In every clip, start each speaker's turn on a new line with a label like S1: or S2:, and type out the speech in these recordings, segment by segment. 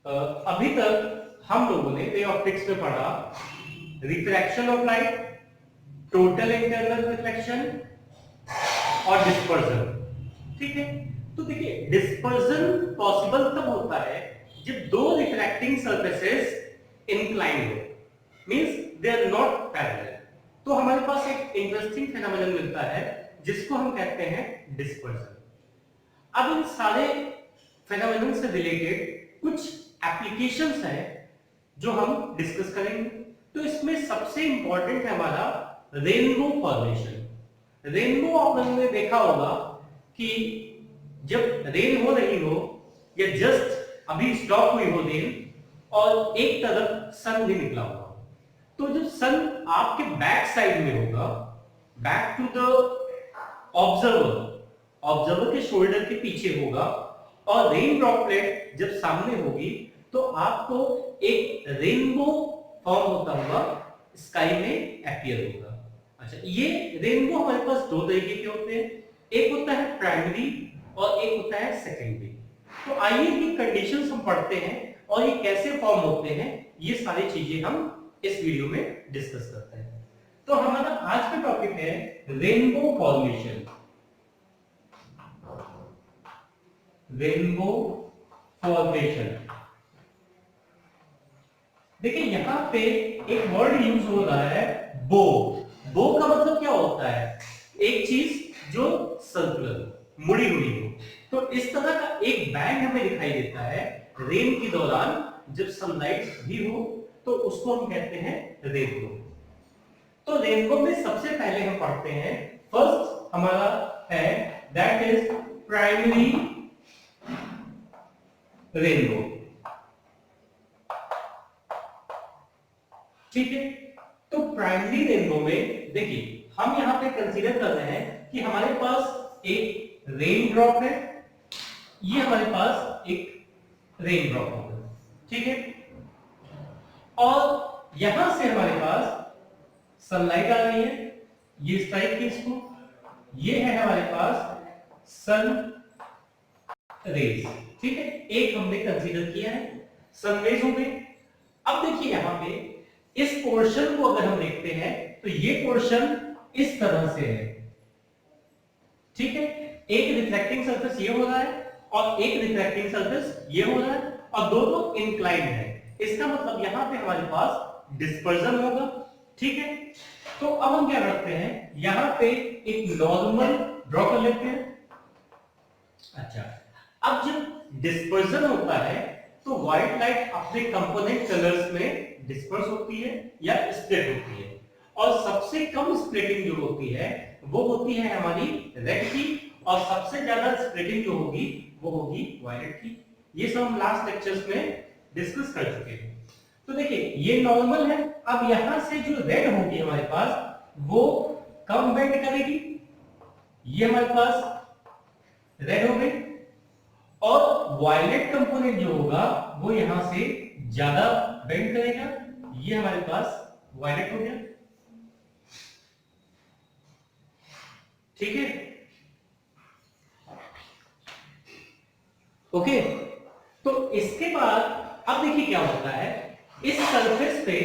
S1: अभी तक हम लोगों ने रे ऑप्टिक्स में पढ़ा refraction of light, total internal reflection और डिस्पर्जन। ठीक है, तो देखिए डिस्पर्जन पॉसिबल तब होता है जब दो रिफ्रैक्टिंग सरफेसेस इंक्लाइन हो, means they are not parallel. तो हमारे पास एक इंटरेस्टिंग फेनोमेनन मिलता है जिसको हम कहते हैं डिस्पर्जन। अब इन सारे फेनोमेनन से रिलेटेड कुछ एप्लीकेशंस हैं जो हम डिस्कस करेंगे। तो इसमें सबसे इंपॉर्टेंट है हमारा रेनबो फॉर्मेशन। रेनबो आप लोगों ने देखा होगा कि जब रेन हो रही हो या जस्ट अभी स्टॉप हुई हो रेन और एक तरफ सन भी निकला होगा, तो जब सन आपके बैक साइड में होगा, back to the observer, observer के शोल्डर के पीछे होगा, और रेन ड्रॉपलेट जब सामने होगी तो आपको एक रेनबो फॉर्म होता हुआ स्काई में अपीयर होगा। अच्छा, ये रेनबो हमारे पास दो तरीके के होते हैं, एक होता है प्राइमरी और एक होता है सेकेंडरी। तो आइए ये कंडीशंस हम पढ़ते हैं और ये कैसे फॉर्म होते हैं, ये सारी चीजें हम इस वीडियो में डिस्कस करते हैं। तो हमारा आज का टॉपिक है रेनबो फॉर्मेशन। रेनबो फॉर्मेशन, देखिए यहां पे एक वर्ड यूज हो रहा है बो। बो का मतलब क्या होता है? एक चीज जो सर्कुलर मुड़ी हुई हो। तो इस तरह का एक बैंड हमें दिखाई देता है रेन के दौरान, जब सनलाइट भी हो तो उसको हम कहते हैं रेनबो। तो रेनबो में सबसे पहले हम पढ़ते हैं, फर्स्ट हमारा है दैट इज प्राइमरी रेनबो। ठीक है, तो प्राइमरी रेनबो में देखिए हम यहां पे कंसीडर कर रहे हैं कि हमारे पास एक रेन ड्रॉप है, ये हमारे पास एक रेन ड्रॉप होगा। ठीक है, और यहां से हमारे पास सनलाइट आ रही है, ये स्ट्राइक की इसको, ये है हमारे पास सन रेज। ठीक है, एक हमने कंसीडर किया है, सन रेज हो गई। अब देखिए यहां पे इस पोर्शन को अगर हम देखते हैं तो ये पोर्शन इस तरह से है। ठीक है, एक रिफ्लेक्टिंग सरफेस ये हो रहा है और एक रिफ्लेक्टिंग सरफेस ये हो रहा है और दोनों इंक्लाइंड है। इसका मतलब यहां पे हमारे पास डिस्पर्जन होगा। ठीक है, तो अब हम क्या करते हैं, यहां पे एक नॉर्मल ड्रॉ कर लेते हैं। अच्छा, अब जब डिस्पर्जन होता है तो व्हाइट लाइट अपने कंपोनेंट कलर्स में डिस्पर्स होती है या स्प्लिट होती है, और सबसे कम स्प्लिटिंग जो होती है वो होती है हमारी रेड की, और सबसे ज्यादा स्प्लिटिंग जो होगी वो होगी वायलेट की। ये सब हम लास्ट लेक्चर्स में डिस्कस कर चुके हैं। तो देखिए ये नॉर्मल है। अब यहां से जो रेड होगी हमारे पास वो कम बेंड करेगी, ये हमारे पास रेड हो गई, और वायलेट कंपोनेंट जो होगा वो यहां से ज्यादा बेंड करेगा, ये हमारे पास वायलेट हो गया। ठीक है, ओके। तो इसके बाद अब देखिए क्या होता है, इस सरफेस पे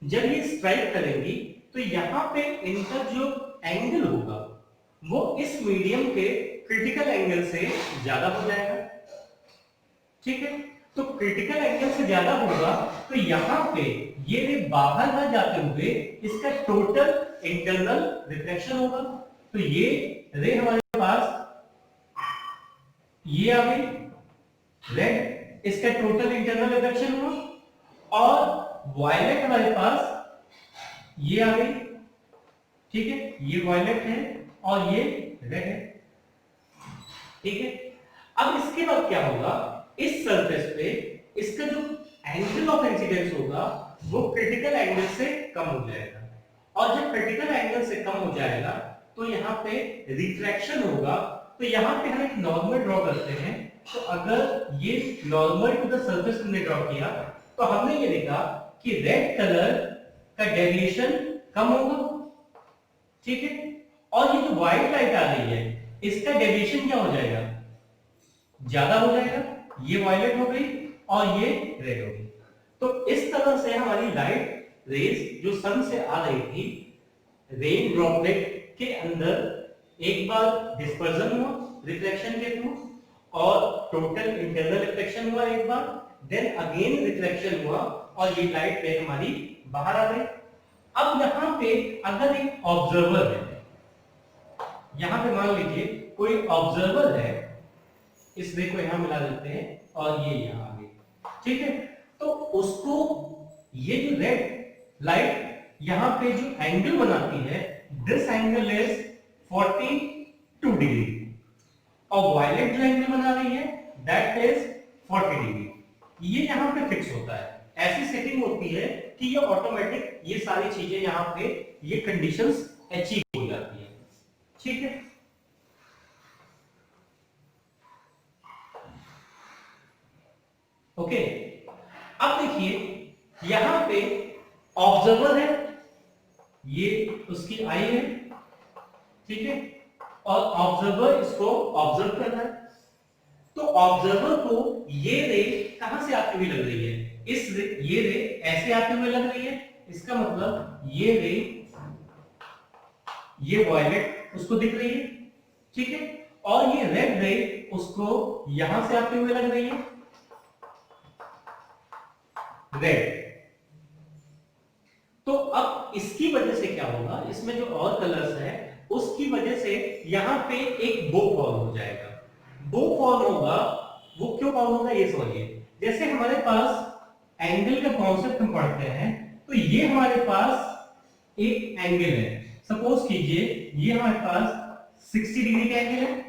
S1: जब ये स्ट्राइक करेंगी तो यहां पे इनका जो एंगल होगा वो इस मीडियम के क्रिटिकल एंगल से ज्यादा हो जाएगा। ठीक है, तो क्रिटिकल एंगल से ज्यादा होगा तो यहां पे ये रे बाहर ना जाते हुए इसका टोटल इंटरनल रिफ्लेक्शन होगा। तो ये रे हमारे पास ये आ गई रेड, इसका टोटल इंटरनल रिफ्लेक्शन हुआ, और वायलेट हमारे पास ये आ गई। ठीक है, ये वायलेट है और ये रेड है। ठीक है, अब इसके बाद क्या होगा, इस सरफेस पे इसका जो एंगल ऑफ इंसिडेंस होगा वो क्रिटिकल एंगल से कम हो जाएगा, और जब क्रिटिकल एंगल से कम हो जाएगा तो यहाँ पे रिफ्रैक्शन होगा। तो यहाँ पे हम एक नॉर्मल ड्रॉ करते हैं। तो अगर ये नॉर्मल टू द सरफेस हमने ड्रॉ किया तो हमने ये देखा कि रेड कलर का डेविएशन कम होगा। ठीक है, और ये जो व्हाइट लाइट आ रही है इसका डेविएशन क्या हो जाएगा, ज्यादा हो जाएगा। ये वायलेट हो गई और ये रेड होगी। तो इस तरह से हमारी लाइट रेज जो सन से आ रही थी रेन ड्रॉपलेट के अंदर एक बार डिस्पर्जन हुआ रिफ्लेक्शन के थ्रू और टोटल इंटरनल रिफ्लेक्शन हुआ एक बार, देन अगेन रिफ्लेक्शन हुआ और ये लाइट रे हमारी बाहर आ गई। अब यहाँ पे अगर एक ऑब्जर्वर है, यहाँ पे मान लीजिए कोई ऑब्जर्वर है, इस रे को यहाँ मिला देते हैं और ये यहाँ आ गई, ठीक है। तो उसको ये जो रेड लाइट यहाँ पे जो एंगल बनाती है दिस एंगल इज 42 डिग्री और वायलेट जो एंगल बना रही है दैट इज 40 डिग्री। ये यहाँ पे फिक्स होता है, ऐसी सेटिंग होती है कि ये ऑटोमेटिक ये सारी चीजें यहाँ पे ये कंडीशंस अचीव हो जाती है, ठीक है। ओके अब देखिए यहां पे ऑब्जर्वर है, ये उसकी आई है, ठीक है, और ऑब्जर्वर इसको ऑब्जर्व कर रहा है। तो ऑब्जर्वर को ये रे कहां से आती हुई लग रही है, ये रे ऐसे आते हुए लग रही है, इसका मतलब ये रे ये वायलेट उसको दिख रही है, ठीक है, और ये रेड रे उसको यहां से आते हुए लग रही है रेड। तो अब इसकी वजह से क्या होगा, इसमें जो और कलर्स है उसकी वजह से यहां पे एक बो फॉर्म हो जाएगा। बो फॉर्म होगा, वो क्यों फॉर्म होगा ये समझिए। जैसे हमारे पास एंगल का कॉन्सेप्ट हम पढ़ते हैं, तो ये हमारे पास एक एंगल है, सपोज कीजिए ये हमारे पास 60 डिग्री का एंगल है,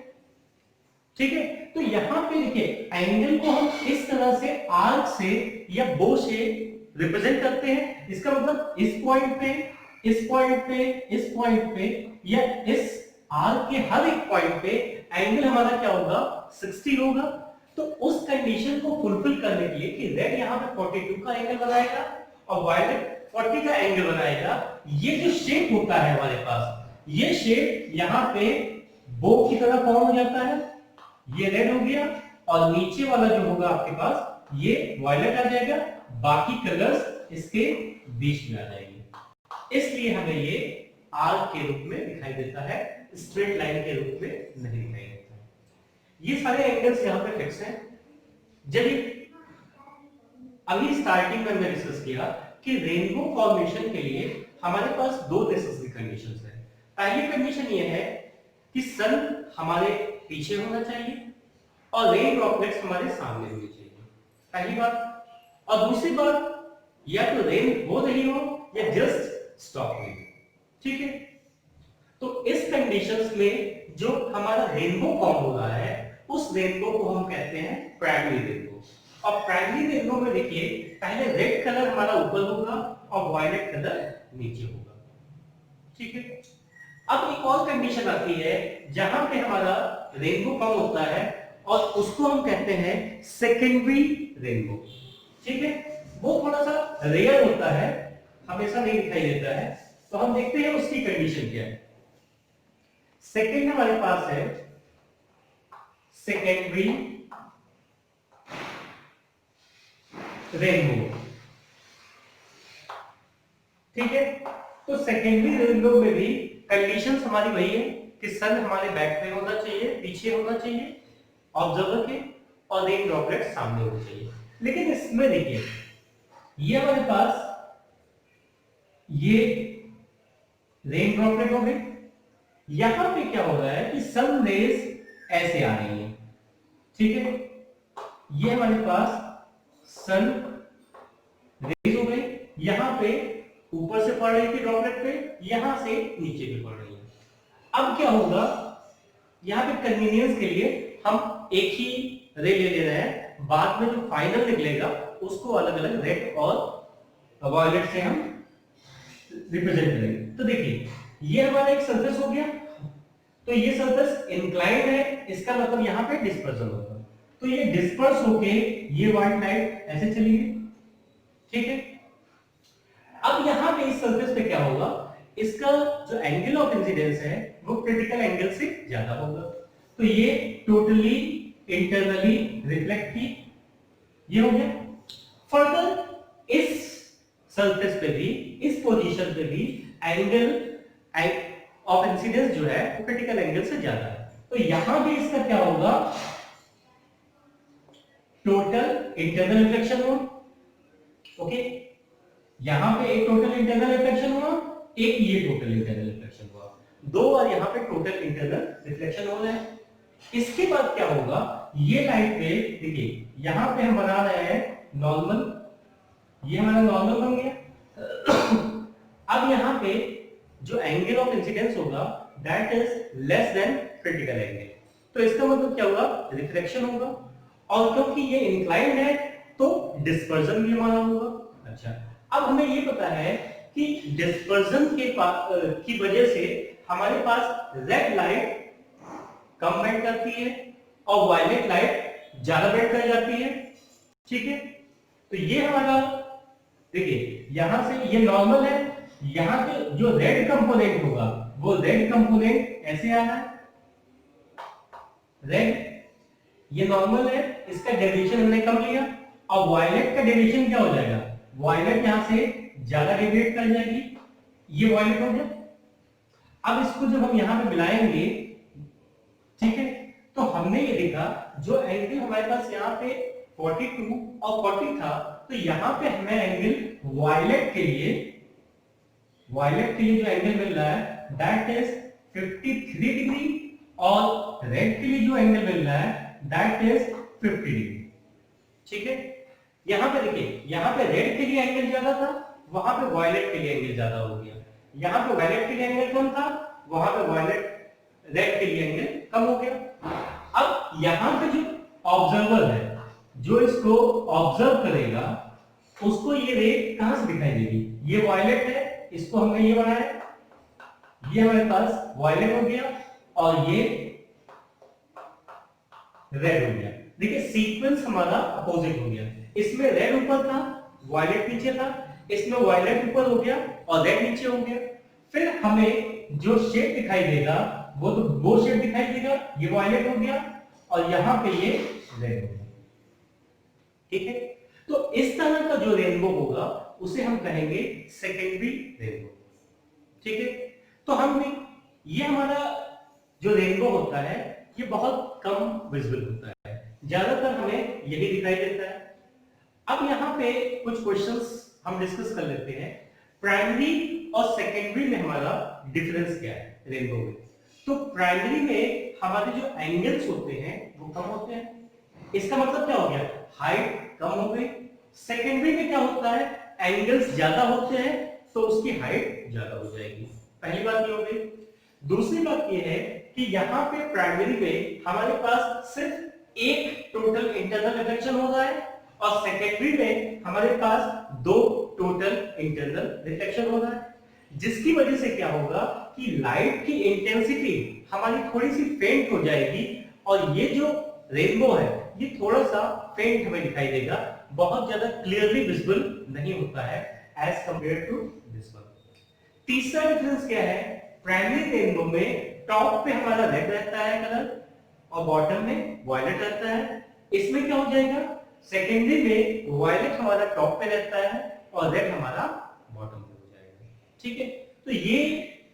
S1: ठीक है। तो यहां पे देखिए एंगल को हम इस तरह से आर्क से या बो से रिप्रेजेंट करते हैं। इसका मतलब इस पॉइंट पे, इस पॉइंट पे, इस पॉइंट पे या इस आर्क के हर एक पॉइंट पे एंगल हमारा क्या होगा 60 होगा। तो उस कंडीशन को फुलफिल करने के लिए कि रेड यहां पे 42 का एंगल बनाएगा और वायलेट 40 का एंगल बनाएगा, ये जो शेप होता है हमारे पास, ये शेप यहां पे बो की तरह फॉर्म हो जाता है। ये रेड हो गया और नीचे वाला जो होगा आपके पास ये वायलेट आ जाएगा, बाकी कलर्स इसके बीच में आ जाएंगे। इसलिए हमें ये आर्क के रूप में दिखाई देता है, स्ट्रेट लाइन के रूप में नहीं दिखाई देता है। ये सारे एंगल्स यहां पे फिक्स हैं। जब अभी स्टार्टिंग में हमने डिस्कस किया कि रेनबो फॉर्मेशन के लिए हमारे पास दो नेसेसरी कंडीशंस है। पहली कंडीशन ये है कि सन हमारे पीछे होना चाहिए और रेन ड्रॉपलेट्स हमारे सामने होनी चाहिए, पहली बात। और दूसरी बात, या तो रेन हो रही हो या जस्ट स्टॉप हुई, ठीक है। तो इस कंडीशंस में जो हमारा रेनबो फॉर्म हो रहा है उस रेनबो को हम कहते हैं प्राइमरी रेनबो। और प्राइमरी रेनबो में देखिए पहले रेड कलर हमारा ऊपर होगा और वायलेट कलर नीचे होगा, ठीक है। अब एक और कंडीशन आती है जहां पे हमारा रेनबो फॉर्म होता है और उसको हम कहते हैं सेकेंडरी रेनबो, ठीक है। वो थोड़ा सा रेयर होता है, हमेशा नहीं दिखाई देता है। तो हम देखते हैं उसकी कंडीशन क्या है। सेकेंड हमारे पास है सेकेंडरी रेनबो, ठीक है। तो सेकेंडरी रेनबो में भी कंडीशंस हमारी वही है कि सन हमारे बैक पे होना चाहिए, पीछे होना चाहिए ऑब्जर्वर के, और रेन ड्रॉपलेट सामने होना चाहिए। लेकिन इसमें देखिए ये हमारे पास ये रेन ड्रॉपलेट हो गए, यहां पे क्या हो रहा है कि सन रेज ऐसे आ रही है, ठीक है। ये हमारे पास सन रेज हो गई, यहां पे ऊपर से पड़ रही थी ड्रॉपलेट पे, यहां से नीचे पे पड़ रही है। अब क्या होगा, यहां पे कन्वीनियंस के लिए हम एक ही रे ले रहे हैं, बाद में जो फाइनल निकलेगा उसको अलग अलग रेड और वायलेट से हम रिप्रेजेंट करेंगे। तो देखिए ये हमारा एक सरफेस हो गया, तो ये सरफेस इंक्लाइंड है, इसका मतलब यहां पे डिस्पर्जन होगा। तो ये डिस्पर्स होके ये व्हाइट लाइट ऐसे चली गई, ठीक है। अब यहां पे इस सरफेस पे क्या होगा, इसका जो एंगल ऑफ इंसिडेंस है वो क्रिटिकल एंगल से ज्यादा होगा। तो ये टोटली इंटरनली रिफ्लेक्ट की ये हो गया। फर्दर इस सरफेस पे भी, इस पोजीशन पे भी एंगल ऑफ इंसिडेंस जो है वो क्रिटिकल एंगल से ज्यादा है, तो यहां भी इसका क्या होगा, टोटल इंटरनल रिफ्लेक्शन हुआ। ओके, यहां पे एक टोटल इंटरनल रिफ्लेक्शन हुआ, एक ये टोटल इंटरनल रिफ्लेक्शन हुआ, दो और यहां पे टोटल इंटरनल रिफ्लेक्शन हो रहा है। इसके बाद क्या होगा, ये लाइट पे देखिए, यहां पे हम बना रहे हैं नॉर्मल, ये हमारा नॉर्मल बन गया। अब यहां पे जो एंगल ऑफ इंसिडेंस होगा that is less than critical angle, तो इसका मतलब क्या होगा, रिफ्लेक्शन होगा, और क्योंकि ये इंक्लाइंड है तो डिस्पर्जन भी हमारा होगा। अच्छा, अब हमें ये पता है कि डिस्पर्जन की वजह से हमारे पास रेड लाइट कम बेंड करती है और वायलेट लाइट ज्यादा बेंड कर जाती है। ठीक है, तो ये हमारा देखिए, यहां से ये नॉर्मल है, यहां पे जो रेड कंपोनेंट होगा वो रेड कंपोनेंट ऐसे आना है, रेड ये नॉर्मल है, इसका डेविएशन हमने कम लिया, और वायलेट का डेविएशन क्या हो जाएगा, वायलेट यहां से ज्यादा डेविएट कर जाएगी, ये वायलेट हो गया। अब इसको जब हम यहां पे मिलाएंगे, ठीक है, तो हमने ये देखा जो एंगल हमारे पास यहाँ पे 42 और 40 था, तो यहाँ पे हमें एंगल वायलेट के लिए जो एंगल मिल रहा है दैट इज 53 डिग्री, और रेड के लिए जो एंगल मिल रहा है दैट इज 50 डिग्री। ठीक है, यहाँ पे देखिए, यहाँ पे रेड के लिए एंगल ज्यादा था, वहां पे वायलेट के लिए एंगल ज्यादा हो गया, यहाँ पे वायलेट के लिए एंगल कम था, वहां पे वायलेट रेड के लिए एंगल कम हो गया। अब यहां पे जो ऑब्जर्वर है, जो इसको ऑब्जर्व करेगा, उसको ये रे कहां से दिखाई देगी, ये वायलेट है, इसको हमने ये बनाया, ये हमारे पास वायलेट हो गया और ये रेड हो गया। देखिए सीक्वेंस हमारा अपोजिट हो गया, इसमें रेड ऊपर था, वायलेट नीचे था, इसमें वायलेट ऊपर हो गया और रेड नीचे हो गया। फिर हमें जो शेड दिखाई देगा वो तो दो शेड दिखाई देगा, ये वायलेट हो गया और यहां पे ये रेड हो गया। ठीक है, तो इस तरह का जो रेनबो होगा उसे हम कहेंगे सेकेंडरी रेनबो। ठीक है, तो हमने ये हमारा जो रेनबो होता है ये बहुत कम विजिबल होता है, ज्यादातर हमें यही दिखाई देता है। अब यहाँ पे कुछ क्वेश्चंस हम डिस्कस कर लेते हैं। प्राइमरी और सेकेंडरी में हमारा डिफरेंस क्या है रेनबो में। तो प्राइमरी में हमारे जो एंगल्स होते हैं वो कम होते हैं, इसका मतलब क्या हो गया, हाइट कम हो गई। सेकेंडरी में क्या होता है, एंगल्स ज्यादा होते हैं तो उसकी हाइट ज्यादा हो जाएगी। पहली बात ये हो गई। दूसरी बात ये है कि यहाँ पे प्राइमरी में हमारे पास सिर्फ एक टोटल इंटरनल रिफ्लेक्शन हो रहा है और सेकेंडरी में हमारे पास दो टोटल इंटरनल रिफ्लेक्शन हो रहा है, जिसकी वजह से क्या होगा कि लाइट की इंटेंसिटी हमारी थोड़ी सी फेंट हो जाएगी और ये जो रेनबो है ये थोड़ा सा फेंट हमें दिखाई देगा, बहुत ज्यादा क्लियरली विजिबल नहीं होता है as compare to this one. तीसरा डिफरेंस क्या है, प्राइमरी रेनबो में टॉप पे हमारा रेड रहता है कलर और बॉटम में वायलेट रहता है। इसमें क्या हो जाएगा, सेकेंडरी में वायलेट हमारा टॉप पे रहता है और रेड हमारा बॉटम पे हो जाएगा। ठीक है, तो ये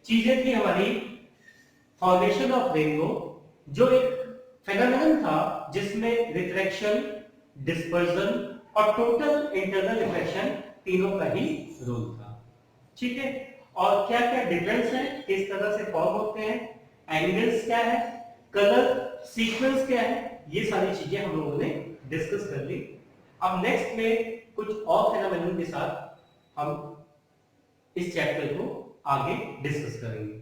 S1: चीजें थी हमारी फॉर्मेशन ऑफ रेनबो, जो एक फेनोमेनन था जिसमें रिफ्लेक्शन, डिस्पर्जन और टोटल इंटरनल रिफ्लेक्शन तीनों का ही रोल था। ठीक है, और क्या क्या डिफरेंस है, किस तरह से फॉर्म होते हैं, एंगल्स क्या है, कलर सीक्वेंस क्या है, ये सारी चीजें हम लोगों ने डिस्कस कर ली। अब नेक्स्ट में कुछ और फेनोमेनन के साथ हम इस चैप्टर को आगे डिस्कस करेंगे।